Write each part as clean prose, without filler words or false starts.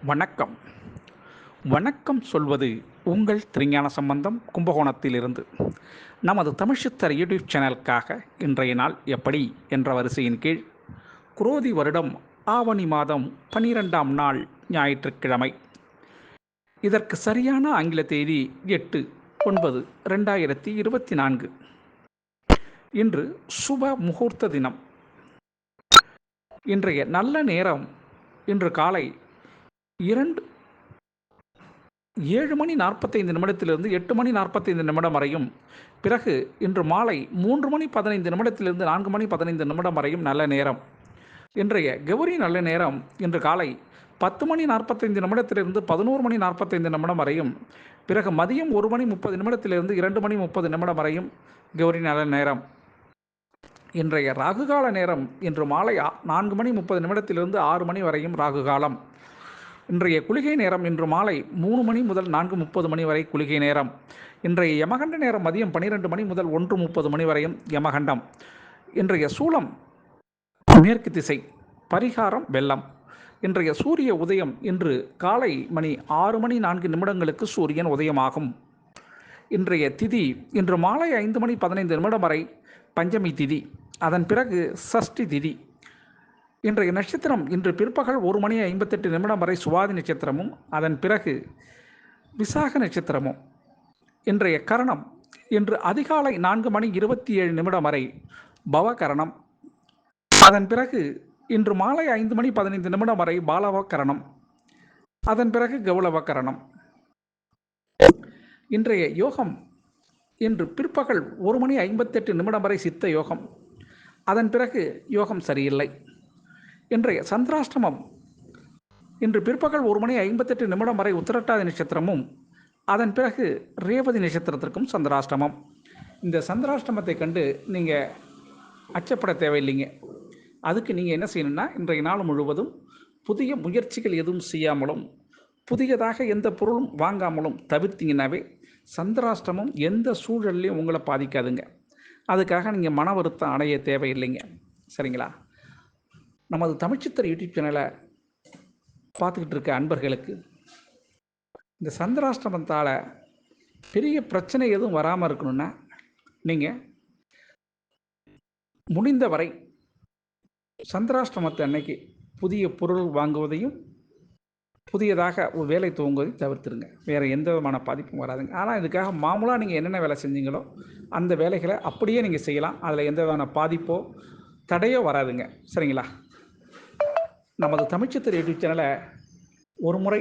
வணக்கம். வணக்கம் சொல்வது உங்கள் திருஞான சம்பந்தம் கும்பகோணத்திலிருந்து. நமது தமிழ்ச்சித்தர் யூடியூப் சேனலுக்காக இன்றைய நாள் எப்படி என்ற வரிசையின் கீழ் குரோதி வருடம் ஆவணி மாதம் 12ஆம் நாள் ஞாயிற்றுக்கிழமை. இதற்கு சரியான ஆங்கில தேதி 8/9/2024. இன்று சுப முகூர்த்த தினம். இன்றைய நல்ல நேரம் இன்று காலை 7:45 8:45 வரையும், பிறகு இன்று மாலை 3:15 4:15 வரையும் நல்ல நேரம். இன்றைய கௌரி நல்ல நேரம் இன்று காலை 10:45 11:45 வரையும், பிறகு மதியம் 1:30 2:30 வரையும் கௌரி நல்ல நேரம். இன்றைய ராகுகால நேரம் இன்று மாலை 4:30 6 வரையும் ராகுகாலம். இன்றைய குளிகை நேரம் இன்று மாலை 3 முதல் 4:30 வரை குளிகை நேரம். இன்றைய யமகண்ட நேரம் மதியம் 12 முதல் 1:30 வரையும் யமகண்டம். இன்றைய சூலம் மேற்கு திசை, பரிகாரம் வெள்ளம். இன்றைய சூரிய உதயம் இன்று காலை மணி 6:04 சூரியன் உதயமாகும். இன்றைய திதி இன்று மாலை 5:15 வரை பஞ்சமி திதி, அதன் பிறகு சஷ்டி திதி. இன்றைய நட்சத்திரம் இன்று பிற்பகல் 1:58 வரை சுவாதி நட்சத்திரமும், அதன் பிறகு விசாக நட்சத்திரமும். இன்றைய கரணம் இன்று அதிகாலை 4:27 வரை பவகரணம், அதன் பிறகு இன்று மாலை 5:15 வரை பாலவகரணம், அதன் பிறகு கௌளவகரணம். இன்றைய யோகம் இன்று பிற்பகல் 1:58 வரை சித்த யோகம், அதன் பிறகு யோகம் சரியில்லை. இன்றைய சந்திராஷ்டமம் இன்று பிற்பகல் 1:58 வரை உத்திரட்டாதி நட்சத்திரமும், அதன் பிறகு ரேவதி நட்சத்திரத்திற்கும் சந்திராஷ்டமம். இந்த சந்திராஷ்டமத்தை கண்டு நீங்கள் அச்சப்பட தேவையில்லைங்க. அதுக்கு நீங்கள் என்ன செய்யணும்னா, இன்றைய நாள் முழுவதும் புதிய முயற்சிகள் எதுவும் செய்யாமலும், புதியதாக எந்த பொருளும் வாங்காமலும் தவிர்த்திங்கன்னாவே சந்திராஷ்டமம் எந்த சூழல்லையும் உங்களை பாதிக்காதுங்க. அதுக்காக நீங்கள் மன வருத்தம் அடைய தேவையில்லைங்க. சரிங்களா? நமது தமிழ்ச்சித்தர் யூடியூப் சேனலை பார்த்துக்கிட்டு இருக்க அன்பர்களுக்கு இந்த சந்திராஷ்டமத்தால் பெரிய பிரச்சனை எதுவும் வராமல் இருக்கணும்னா, நீங்கள் முடிந்தவரை சந்திராஷ்டமத்தை அன்னைக்கு புதிய பொருள் வாங்குவதையும் புதியதாக ஒரு வேலை துவங்குவதையும் தவிர்த்துருங்க. வேறு எந்த விதமான பாதிப்பும் வராதுங்க. ஆனால் இதுக்காக மாமூலாக நீங்கள் என்னென்ன வேலை செஞ்சீங்களோ அந்த வேலைகளை அப்படியே நீங்கள் செய்யலாம். அதில் எந்த விதமான பாதிப்போ தடையோ வராதுங்க. சரிங்களா? நமது தமிழ்ச்சித்தர் யூடியூப் சேனலை ஒரு முறை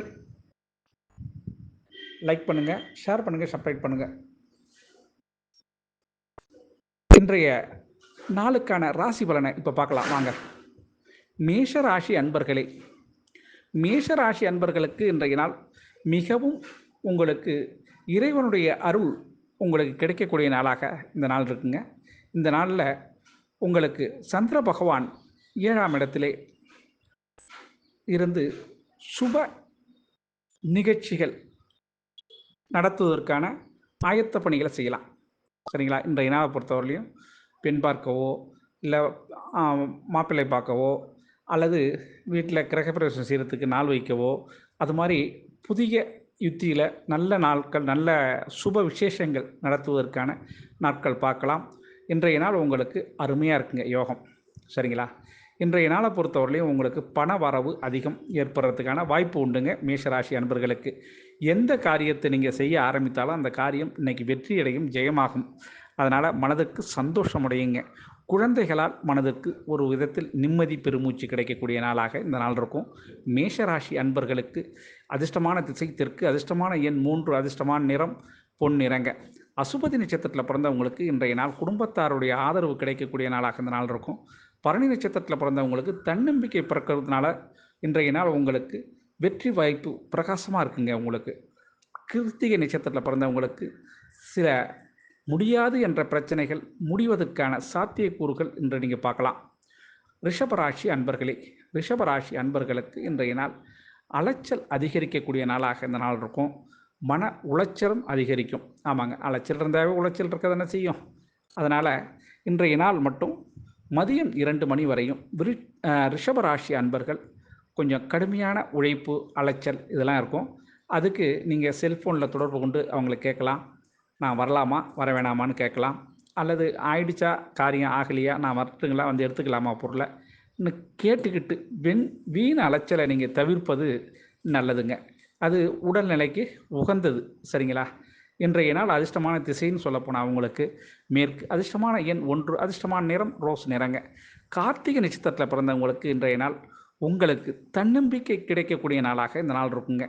லைக் பண்ணுங்கள், ஷேர் பண்ணுங்கள், சப்ஸ்கிரைப் பண்ணுங்கள். இன்றைய நாளுக்கான ராசி பலனை இப்போ பார்க்கலாம் வாங்க. மேஷராசி அன்பர்களே, மேஷராசி அன்பர்களுக்கு இன்றைய நாள் மிகவும் உங்களுக்கு இறைவனுடைய அருள் உங்களுக்கு கிடைக்கக்கூடிய நாளாக இந்த நாள் இருக்குங்க. இந்த நாளில் உங்களுக்கு சந்திர பகவான் 7ஆம் இடத்திலே இருந்து சுப நிகழ்ச்சிகள் நடத்துவதற்கான ஆயத்த பணிகளை செய்யலாம். சரிங்களா? இன்றைய நாளை பொறுத்தவரையிலையும் பெண் பார்க்கவோ, இல்லை மாப்பிள்ளை பார்க்கவோ, அல்லது வீட்டில் கிரகப்பிரவேசம் செய்கிறதுக்கு நாள் வைக்கவோ, அது மாதிரி புதிய யுத்தியில் நல்ல நாட்கள், நல்ல சுப விசேஷங்கள் நடத்துவதற்கான நாட்கள் பார்க்கலாம். இன்றைய நாள் உங்களுக்கு அருமையாக இருக்குங்க யோகம். சரிங்களா? இன்றைய நாளை பொறுத்தவரையிலையும் உங்களுக்கு பண வரவு அதிகம் ஏற்படுறதுக்கான வாய்ப்பு உண்டுங்க. மேஷராசி அன்பர்களுக்கு எந்த காரியத்தை நீங்கள் செய்ய ஆரம்பித்தாலும் அந்த காரியம் இன்றைக்கி வெற்றியடையும், ஜெயமாகும். அதனால் மனதுக்கு சந்தோஷமுடையுங்க. குழந்தைகளால் மனதிற்கு ஒரு விதத்தில் நிம்மதி பெருமூச்சு கிடைக்கக்கூடிய நாளாக இந்த நாள் இருக்கும். மேஷராசி அன்பர்களுக்கு அதிர்ஷ்டமான திசை தெற்கு, அதிர்ஷ்டமான எண் 3, அதிர்ஷ்டமான நிறம் பொன் நிறங்க. அசுபதி நட்சத்திரத்தில் பிறந்தவங்களுக்கு இன்றைய நாள் குடும்பத்தாருடைய ஆதரவு கிடைக்கக்கூடிய நாளாக இந்த நாள் இருக்கும். பரணி நட்சத்திரத்தில் பிறந்தவங்களுக்கு தன்னம்பிக்கை பிறக்கிறதுனால இன்றைய நாள் உங்களுக்கு வெற்றி வாய்ப்பு பிரகாசமாக இருக்குங்க. உங்களுக்கு கிருத்திகை நட்சத்திரத்தில் பிறந்தவங்களுக்கு சில முடியாது என்ற பிரச்சனைகள் முடிவதற்கான சாத்தியக்கூறுகள் இன்று நீங்கள் பார்க்கலாம். ரிஷபராசி அன்பர்களே, ரிஷபராசி அன்பர்களுக்கு இன்றைய நாள் அலைச்சல் அதிகரிக்கக்கூடிய நாளாக இந்த நாள் இருக்கும். மன உளைச்சலும் அதிகரிக்கும். ஆமாங்க, அலைச்சல் இருந்தாவே உளைச்சல் இருக்க தானே செய்யும். அதனால் இன்றைய நாள் மட்டும் மதியம் 2 மணி வரையும் ரிஷபராசி அன்பர்கள் கொஞ்சம் கடுமையான உழைப்பு, அலைச்சல் இதெல்லாம் இருக்கும். அதுக்கு நீங்கள் செல்ஃபோனில் தொடர்பு கொண்டு அவங்கள கேட்கலாம். நான் வரலாமா? வர வேணாமான்னு கேட்கலாம். அல்லது ஆயிடுச்சா? காரியம் ஆகலையா? நான் வரட்டுங்களா? வந்து எடுத்துக்கலாமா பொருள? ன்னு கேட்டுக்கிட்டு வீண் அலைச்சலை நீங்கள் தவிர்ப்பது நல்லதுங்க. அது உடல்நிலைக்கு உகந்தது. சரிங்களா? இன்றைய நாள் அதிர்ஷ்டமான திசைன்னு சொல்லப்போனால் உங்களுக்கு மேற்கு. அதிர்ஷ்டமான எண் 1. அதிர்ஷ்டமான நிறம் ரோஸ் நிறங்க. கார்த்திகை நட்சத்திரத்தில் பிறந்தவங்களுக்கு இன்றைய நாள் உங்களுக்கு தன்னம்பிக்கை கிடைக்கக்கூடிய நாளாக இந்த நாள் இருக்குங்க.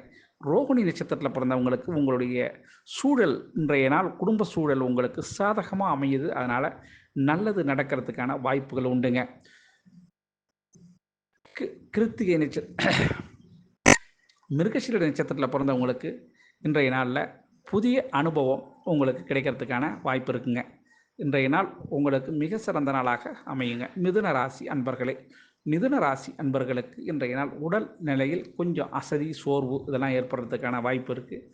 ரோகிணி நட்சத்திரத்தில் பிறந்தவங்களுக்கு உங்களுடைய சூழல் இன்றைய நாள் குடும்ப சூழல் உங்களுக்கு சாதகமாக அமையுது. அதனால் நல்லது நடக்கிறதுக்கான வாய்ப்புகள் உண்டுங்க. கிருத்திகை மிருகசீரிட நட்சத்திரத்தில் பிறந்தவங்களுக்கு இன்றைய நாளில் புதிய அனுபவம் உங்களுக்கு கிடைக்கிறதுக்கான வாய்ப்பு இருக்குங்க. இன்றைய நாள் உங்களுக்கு மிக சிறந்த நாளாக அமையுங்க. மிதுன ராசி அன்பர்களே, மிதுன ராசி அன்பர்களுக்கு இன்றைய நாள் உடல் நிலையில் கொஞ்சம் அசதி, சோர்வு இதெல்லாம் ஏற்படுறதுக்கான வாய்ப்பு இருக்குது.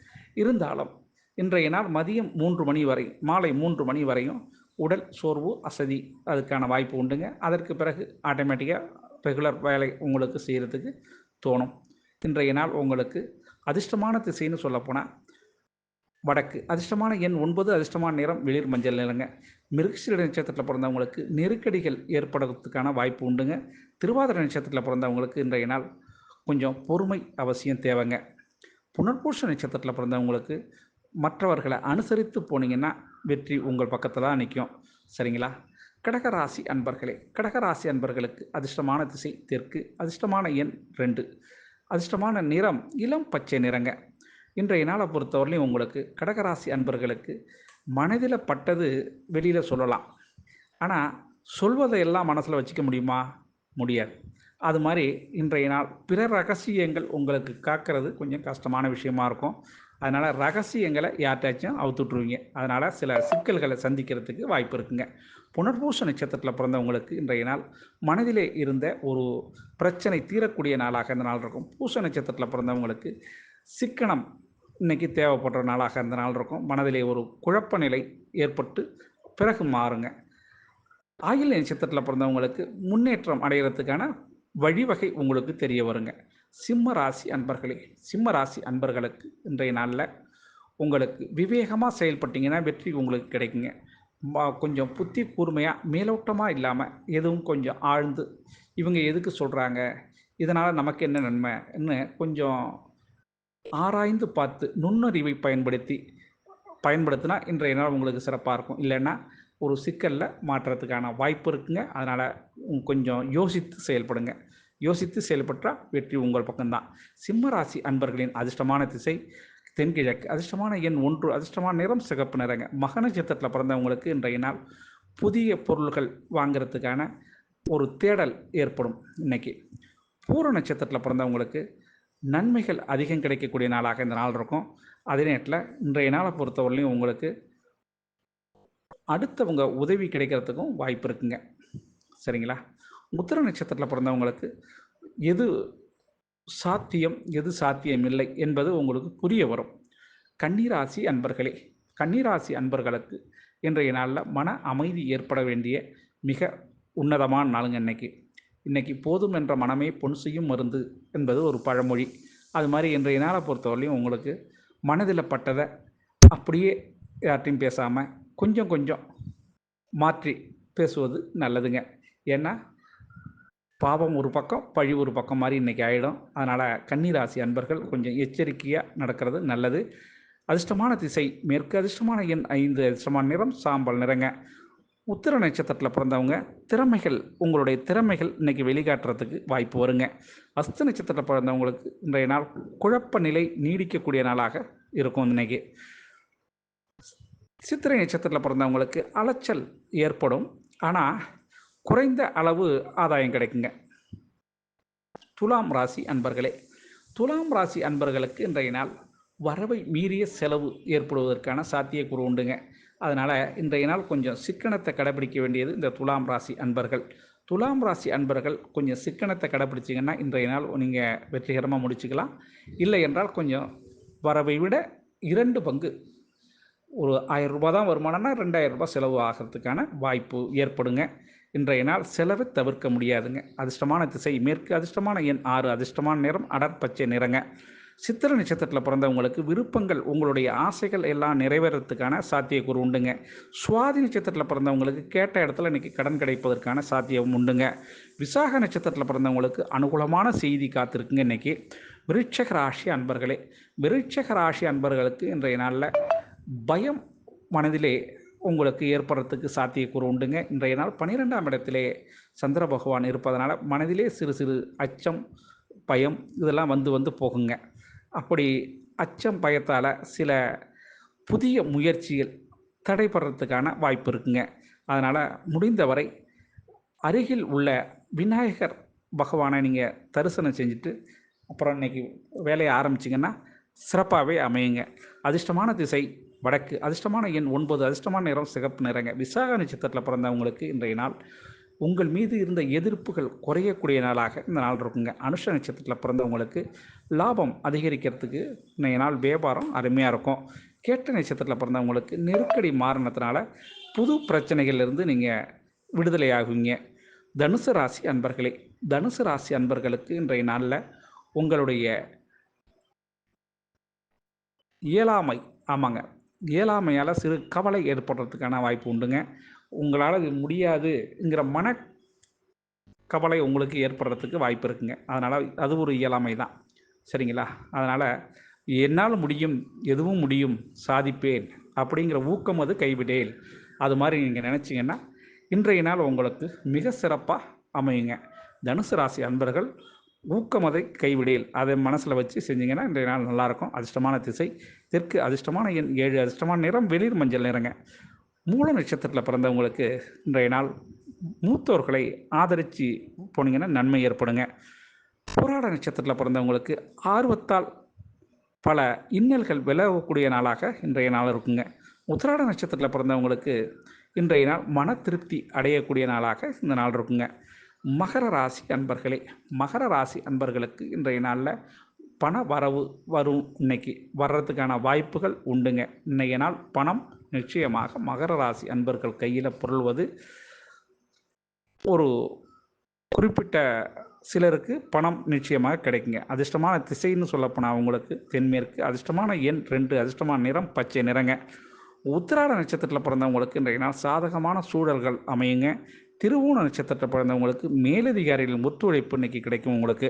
இருந்தாலும் இன்றைய நாள் மதியம் 3 மணி வரை, மாலை 3 மணி வரையும் உடல் சோர்வு, அசதி அதுக்கான வாய்ப்பு உண்டுங்க. அதற்கு பிறகு ஆட்டோமேட்டிக்காக ரெகுலர் வேலை உங்களுக்கு செய்கிறதுக்கு தோணும். இன்றைய நாள் உங்களுக்கு அதிர்ஷ்டமான திசைன்னு சொல்லப்போனால் வடக்கு. அதிர்ஷ்டமான எண் 9. அதிர்ஷ்டமான நிறம் வெளிர் மஞ்சள் நிறங்க. மிருகசீரிட நட்சத்திரத்தில் பிறந்தவங்களுக்கு நெருக்கடிகள் ஏற்படுறதுக்கான வாய்ப்பு உண்டுங்க. திருவாதிரை நட்சத்திரத்தில் பிறந்தவங்களுக்கு இன்றைய நாள் கொஞ்சம் பொறுமை அவசியம் தேவைங்க. புனர்பூச நட்சத்திரத்தில் பிறந்தவங்களுக்கு மற்றவர்களை அனுசரித்து போனீங்கன்னா வெற்றி உங்கள் பக்கத்தில் தான் நிற்கும். சரிங்களா? கடகராசி அன்பர்களே, கடகராசி அன்பர்களுக்கு அதிர்ஷ்டமான திசை தெற்கு. அதிர்ஷ்டமான எண் 2. அதிர்ஷ்டமான நிறம் இளம் பச்சை நிறங்க. இன்றைய நாளை பொறுத்தவரையிலையும் உங்களுக்கு கடகராசி அன்பர்களுக்கு மனதில் பட்டது வெளியில் சொல்லலாம். ஆனால் சொல்வதையெல்லாம் மனசில் வச்சுக்க முடியுமா? முடியாது. அது மாதிரி இன்றைய நாள் பிற ரகசியங்கள் உங்களுக்கு காக்கிறது கொஞ்சம் கஷ்டமான விஷயமா இருக்கும். அதனால் ரகசியங்களை யார்ட்டாச்சும் அவுத்துட்ருவீங்க. அதனால் சில சிக்கல்களை சந்திக்கிறதுக்கு வாய்ப்பு இருக்குங்க. புனர்பூச நட்சத்திரத்தில் பிறந்தவங்களுக்கு இன்றைய நாள் மனதிலே இருந்த ஒரு பிரச்சனை தீரக்கூடிய நாளாக இந்த நாள் இருக்கும். பூச நட்சத்திரத்தில் பிறந்தவங்களுக்கு சிக்கனம் இன்றைக்கி தேவைப்படுற நாளாக இந்த நாள் இருக்கும். மனதிலே ஒரு குழப்ப நிலை ஏற்பட்டு பிறகு மாறுங்க. ஆயில்ய நட்சத்திரத்தில் பிறந்தவங்களுக்கு முன்னேற்றம் அடைகிறதுக்கான வழிவகை உங்களுக்கு தெரிய வருங்க. சிம்ம ராசி அன்பர்களே, சிம்ம ராசி அன்பர்களுக்கு இன்றைய நாளில் உங்களுக்கு விவேகமாக செயல்பட்டீங்கன்னா வெற்றி உங்களுக்கு கிடைக்குங்க. கொஞ்சம் புத்தி கூர்மையாக மேலோட்டமாக இல்லாமல் எதுவும் கொஞ்சம் ஆழ்ந்து இவங்க எதுக்கு சொல்கிறாங்க, இதனால் நமக்கு என்ன நன்மைன்னு கொஞ்சம் ஆராய்ந்து பார்த்து நுண்ணறிவை பயன்படுத்தினா இன்றைய நாள் உங்களுக்கு சிறப்பாக இருக்கும். இல்லைன்னா ஒரு சிக்கலில் மாற்றுறதுக்கான வாய்ப்பு இருக்குங்க. அதனால் கொஞ்சம் யோசித்து செயல்படுங்க. யோசித்து செயல்பட்டால் வெற்றி உங்கள் பக்கம்தான். சிம்ம ராசி அன்பர்களின் அதிர்ஷ்டமான திசை தென்கிழக்கு. அதிர்ஷ்டமான எண் 1. அதிர்ஷ்டமான நிறம் சிகப்பு நிறங்க. மக நட்சத்திரத்தில் பிறந்தவங்களுக்கு இன்றைய நாள் புதிய பொருள்கள் வாங்கிறதுக்கான ஒரு தேடல் ஏற்படும். இன்னைக்கு பூர நட்சத்திரத்தில் பிறந்தவங்களுக்கு நன்மைகள் அதிகம் கிடைக்கக்கூடிய நாளாக இந்த நாள் இருக்கும். அதே நேரத்தில் இன்றைய நாளை பொறுத்தவரையிலையும் உங்களுக்கு அடுத்தவங்க உதவி கிடைக்கிறதுக்கும் வாய்ப்பு இருக்குங்க. சரிங்களா? உத்திர நட்சத்திரத்தில் பிறந்தவங்களுக்கு எது சாத்தியம் எது சாத்தியமில்லை என்பது உங்களுக்கு புரிய வரும். கன்னிராசி அன்பர்களே, கன்னிராசி அன்பர்களுக்கு இன்றைய நாளில் மன அமைதி ஏற்பட வேண்டிய மிக உன்னதமான நாளுங்க. இன்னைக்கு போதும் என்ற மனமே பொன் செய்யும் மருந்து என்பது ஒரு பழமொழி. அது மாதிரி இன்றைய நாளை பொறுத்தவரையிலையும் உங்களுக்கு மனதில் பட்டதை அப்படியே யார்ட்டையும் பேசாமல் கொஞ்சம் கொஞ்சம் மாற்றி பேசுவது நல்லதுங்க. ஏன்னா பாவம் ஒரு பக்கம், பழி ஒரு பக்கம் மாதிரி இன்றைக்கி ஆகிடும். அதனால் கன்னிராசி அன்பர்கள் கொஞ்சம் எச்சரிக்கையாக நடக்கிறது நல்லது. அதிர்ஷ்டமான திசை மேற்கு. அதிர்ஷ்டமான எண் 5. அதிர்ஷ்டமான நிறம் சாம்பல் நிறங்க. உத்திர நட்சத்திரத்தில் பிறந்தவங்க உங்களுடைய திறமைகள் இன்றைக்கி வெளிக்காட்டுறதுக்கு வாய்ப்பு வருங்க. அஸ்த நட்சத்திரத்தில் பிறந்தவங்களுக்கு இன்றைய நாள் குழப்ப நிலை நீடிக்கக்கூடிய நாளாக இருக்கும். இன்றைக்கி சித்திரை நட்சத்திரத்தில் பிறந்தவங்களுக்கு அலைச்சல் ஏற்படும். ஆனால் குறைந்த அளவு ஆதாயம் கிடைக்குங்க. துலாம் ராசி அன்பர்களே, துலாம் ராசி அன்பர்களுக்கு இன்றைய நாள் வரவை மீறிய செலவு ஏற்படுவதற்கான சாத்தியக்கூறு உண்டுங்க. அதனால் இன்றைய நாள் கொஞ்சம் சிக்கனத்தை கடைபிடிக்க வேண்டியது இந்த துலாம் ராசி அன்பர்கள். துலாம் ராசி அன்பர்கள் கொஞ்சம் சிக்கனத்தை கடைபிடிச்சிங்கன்னா இன்றைய நாள் நீங்கள் வெற்றிகரமாக முடிச்சுக்கலாம். இல்லை என்றால் கொஞ்சம் வரவை விட 2 பங்கு, ஒரு 1000 ரூபா தான் வருமானம்னா 2000 ரூபாய் செலவு ஆகிறதுக்கான வாய்ப்பு ஏற்படுங்க. இன்றைய நாள் செலவை தவிர்க்க முடியாதுங்க. அதிர்ஷ்டமான திசை மேற்கு, அதிர்ஷ்டமான எண் 6, அதிர்ஷ்டமான நிறம் அடர் பச்சை நிறங்க. சித்திரை நட்சத்திரத்தில் பிறந்தவங்களுக்கு விருப்பங்கள், உங்களுடைய ஆசைகள் எல்லாம் நிறைவேறதுக்கான சாத்தியக்கூறு உண்டுங்க. சுவாதி நட்சத்திரத்தில் பிறந்தவங்களுக்கு கேட்ட இடத்துல இன்றைக்கி கடன் கிடைப்பதற்கான சாத்தியம் உண்டுங்க. விசாக நட்சத்திரத்தில் பிறந்தவங்களுக்கு அனுகூலமான செய்தி காத்திருக்குங்க. இன்றைக்கி விருட்சக ராசி அன்பர்களே, விருட்சக ராசி அன்பர்களுக்கு இன்றைய நாளில் பயம் மனதிலே உங்களுக்கு ஏற்படுறதுக்கு சாத்தியக்கூறு உண்டுங்க. இன்றைய நாள் 12ஆம் இடத்திலே சந்திர பகவான் இருப்பதனால மனதிலே சிறு சிறு அச்சம், பயம் இதெல்லாம் வந்து போகுங்க. அப்படி அச்சம், பயத்தால் சில புதிய முயற்சிகள் தடைபடுறதுக்கான வாய்ப்பு இருக்குங்க. அதனால் முடிந்தவரை அருகில் உள்ள விநாயகர் பகவானை நீங்கள் தரிசனம் செஞ்சுட்டு அப்புறம் இன்றைக்கி வேலையை ஆரம்பிச்சிங்கன்னா சிறப்பாகவே அமையுங்க. அதிர்ஷ்டமான திசை வடக்கு, அதிர்ஷ்டமான எண் 9, அதிர்ஷ்டமான நிறம் சிகப்பு நிறங்க. விசாக நட்சத்திரத்தில் பிறந்தவங்களுக்கு இன்றைய நாள் உங்கள் மீது இருந்த எதிர்ப்புகள் குறையக்கூடிய நாளாக இந்த நாள் இருக்குங்க. அனுஷ நட்சத்திரத்தில் பிறந்தவங்களுக்கு லாபம் அதிகரிக்கிறதுக்கு இன்றைய நாள் வியாபாரம் அருமையாக இருக்கும். கேட்ட நட்சத்திரத்தில் பிறந்தவங்களுக்கு நெருக்கடி மாறினதுனால புது பிரச்சனைகள்லேருந்து நீங்கள் விடுதலை ஆகுவீங்க. தனுசு ராசி அன்பர்களே, தனுசு ராசி அன்பர்களுக்கு இன்றைய நாளில் உங்களுடைய இயலாமை, ஆமாங்க, இயலாமையால் சிறு கவலை ஏற்படுறதுக்கான வாய்ப்பு உண்டுங்க. உங்களால் இது முடியாதுங்கிற கவலை உங்களுக்கு ஏற்படுறதுக்கு வாய்ப்பு இருக்குங்க. அதனால் அது ஒரு இயலாமை தான், சரிங்களா? அதனால் என்னால் முடியும், எதுவும் முடியும், சாதிப்பேன் அப்படிங்கிற ஊக்கம் அது கைவிடேல். அது மாதிரி நீங்கள் நினச்சிங்கன்னா இன்றைய நாள் உங்களுக்கு மிக சிறப்பாக அமையுங்க. தனுசு ராசி அன்பர்கள் ஊக்கமதை கைவிடேல் அதை மனசில் வச்சு செஞ்சிங்கன்னா இன்றைய நாள் நல்லாயிருக்கும். அதிர்ஷ்டமான திசை தெற்கு, அதிர்ஷ்டமான எண் 7, அதிர்ஷ்டமான நிறம் வெளிர் மஞ்சள் நிறங்க. மூல நட்சத்திரத்தில் பிறந்தவங்களுக்கு இன்றைய நாள் மூத்தோர்களை ஆதரித்து போனீங்கன்னா நன்மை ஏற்படுங்க. போராட நட்சத்திரத்தில் பிறந்தவங்களுக்கு ஆர்வத்தால் பல இன்னல்கள் விலகக்கூடிய நாளாக இன்றைய நாள் இருக்குங்க. உத்திராட நட்சத்திரத்தில் பிறந்தவங்களுக்கு இன்றைய நாள் மன திருப்தி அடையக்கூடிய நாளாக இந்த நாள் இருக்குங்க. மகர ராசி அன்பர்களே, மகர ராசி அன்பர்களுக்கு இன்றைய நாளில் பண வரவு வரும், இன்னைக்கு வர்றதுக்கான வாய்ப்புகள் உண்டுங்க. இன்றைய நாள் பணம் நிச்சயமாக மகர ராசி அன்பர்கள் கையில் புரள்வது ஒரு குறிப்பிட்ட சிலருக்கு பணம் நிச்சயமாக கிடைக்குங்க. அதிர்ஷ்டமான திசைன்னு சொல்லப்போனால் அவங்களுக்கு தென்மேற்கு, அதிர்ஷ்டமான எண் 2, அதிர்ஷ்டமான நிறம் பச்சை நிறங்க. உத்திராட நட்சத்திரத்தில் பிறந்தவங்களுக்கு இன்றைய நாள் சாதகமான சூழல்கள் அமையுங்க. திருவோண நட்சத்திரத்தில் பிறந்தவங்களுக்கு மேலதிகாரிகளின் ஒத்துழைப்பு இன்றைக்கி கிடைக்கும் உங்களுக்கு.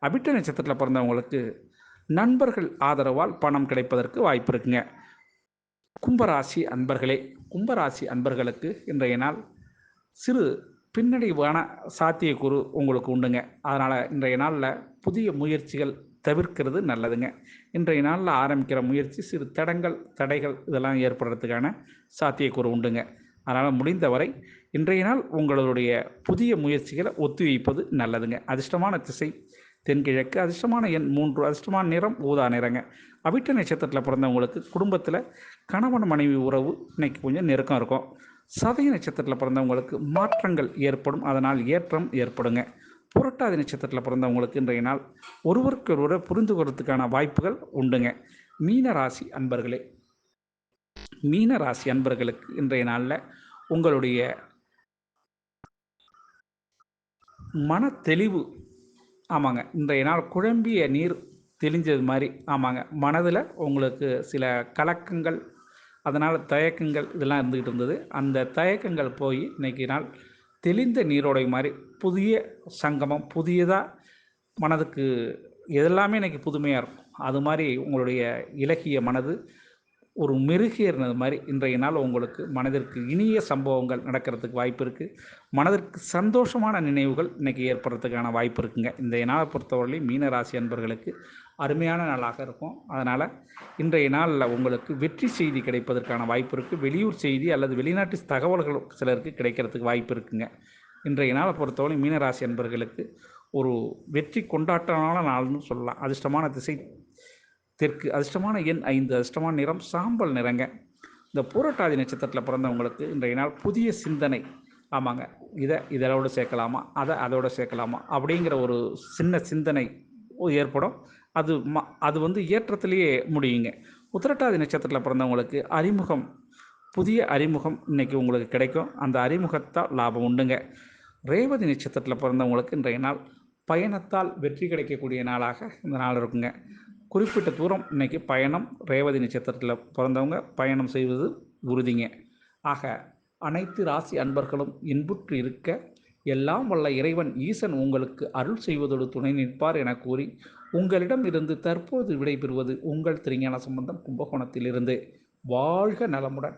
அபிட்ட நட்சத்திரத்தில் பிறந்தவங்களுக்கு நண்பர்கள் ஆதரவால் பணம் கிடைப்பதற்கு வாய்ப்பு இருக்குங்க. கும்பராசி அன்பர்களே, கும்பராசி அன்பர்களுக்கு இன்றைய நாள் சிறு பின்னடைவான சாத்தியக்கூறு உங்களுக்கு உண்டுங்க. அதனால் இன்றைய நாளில் புதிய முயற்சிகள் தவிர்க்கிறது நல்லதுங்க. இன்றைய நாளில் ஆரம்பிக்கிற முயற்சி சிறு தடைகள் இதெல்லாம் ஏற்படுறதுக்கான சாத்தியக்கூறு உண்டுங்க. அதனால் முடிந்தவரை இன்றைய நாள் உங்களுடைய புதிய முயற்சிகளை ஒத்திவைப்பது நல்லதுங்க. அதிர்ஷ்டமான திசை தென்கிழக்கு, அதிர்ஷ்டமான எண் 3, அதிர்ஷ்டமான நிறம் ஊதா நிறங்க. அவிட்ட நட்சத்திரத்தில் பிறந்தவங்களுக்கு குடும்பத்தில் கணவன் மனைவி உறவு இன்னைக்கு கொஞ்சம் நெருக்கம் இருக்கும். சதய நட்சத்திரத்தில் பிறந்தவங்களுக்கு மாற்றங்கள் ஏற்படும், அதனால் ஏற்றம் ஏற்படுங்க. புரட்டாதி நட்சத்திரத்தில் பிறந்தவங்களுக்கு இன்றைய நாள் ஒருவருக்கொருவரை புரிந்து கொள்றதுக்கான வாய்ப்புகள் உண்டுங்க. மீன ராசி அன்பர்களே, மீன ராசி அன்பர்களுக்கு இன்றைய நாளில் உங்களுடைய மன தெளிவு, ஆமாங்க, இன்றைய நாள் குழம்பிய நீர் தெளிஞ்சது மாதிரி, ஆமாங்க, மனதில் உங்களுக்கு சில கலக்கங்கள், அதனால் தயக்கங்கள் இதெல்லாம் இருந்துக்கிட்டு இருந்தது. அந்த தயக்கங்கள் போய் இன்றைக்கி நாள் தெளிந்த நீரோடை மாதிரி புதிய சங்கமம், புதியதாக மனதுக்கு எல்லாமே இன்றைக்கி புதுமையாக இருக்கும். அது மாதிரி உங்களுடைய இலகிய மனது ஒரு மெருகேறினது மாதிரி இன்றைய நாள் உங்களுக்கு மனதிற்கு இனிய சம்பவங்கள் நடக்கிறதுக்கு வாய்ப்பு இருக்குது. மனதிற்கு சந்தோஷமான நினைவுகள் இன்றைக்கி ஏற்படுறதுக்கான வாய்ப்பு இருக்குங்க. இந்த நாளை பொறுத்தவரையிலும் மீனராசி அன்பர்களுக்கு அருமையான நாளாக இருக்கும். அதனால் இன்றைய நாளில் உங்களுக்கு வெற்றி செய்தி கிடைப்பதற்கான வாய்ப்பு இருக்குது. வெளியூர் செய்தி அல்லது வெளிநாட்டு தகவல்கள் சிலருக்கு கிடைக்கிறதுக்கு வாய்ப்பு இருக்குங்க. இன்றைய நாளை பொறுத்தவரை மீனராசி அன்பர்களுக்கு ஒரு வெற்றி கொண்டாட்டமான நாள்னு சொல்லலாம். அதிர்ஷ்டமான திசை தெற்கு, அதிர்ஷ்டமான எண் 5, அதிர்ஷ்டமான நிறம் சாம்பல் நிறங்க. இந்த பூரட்டாதி நட்சத்திரத்தில் பிறந்தவங்களுக்கு இன்றைய நாள் புதிய சிந்தனை, ஆமாங்க, இதோடு சேர்க்கலாமா, அதோடு சேர்க்கலாமா அப்படிங்கிற ஒரு சின்ன சிந்தனை ஏற்படும். அது ஏற்றத்திலேயே முடியுங்க. உத்திரட்டாதி நட்சத்திரத்தில் பிறந்தவங்களுக்கு அறிமுகம் புதிய அறிமுகம் இன்றைக்கி உங்களுக்கு கிடைக்கும். அந்த அறிமுகத்தால் லாபம் உண்டுங்க. ரேவதி நட்சத்திரத்தில் பிறந்தவங்களுக்கு இன்றைய நாள் பயணத்தால் வெற்றி கிடைக்கக்கூடிய நாளாக இந்த நாள் இருக்குங்க. குறிப்பிட்ட தூரம் இன்றைக்கி பயணம் ரேவதி நட்சத்திரத்தில் பிறந்தவங்க பயணம் செய்வது உறுதிங்க. ஆக அனைத்து ராசி அன்பர்களும் இன்புற்று இருக்க எல்லாம் வல்ல இறைவன் ஈசன் உங்களுக்கு அருள் செய்வதோடு துணை நிற்பார் என கூறி உங்களிடம் இருந்து தற்போது விடைபெறுவது உங்கள் திருஞான சம்பந்தம் கும்பகோணத்திலிருந்து. வாழ்க நலமுடன்.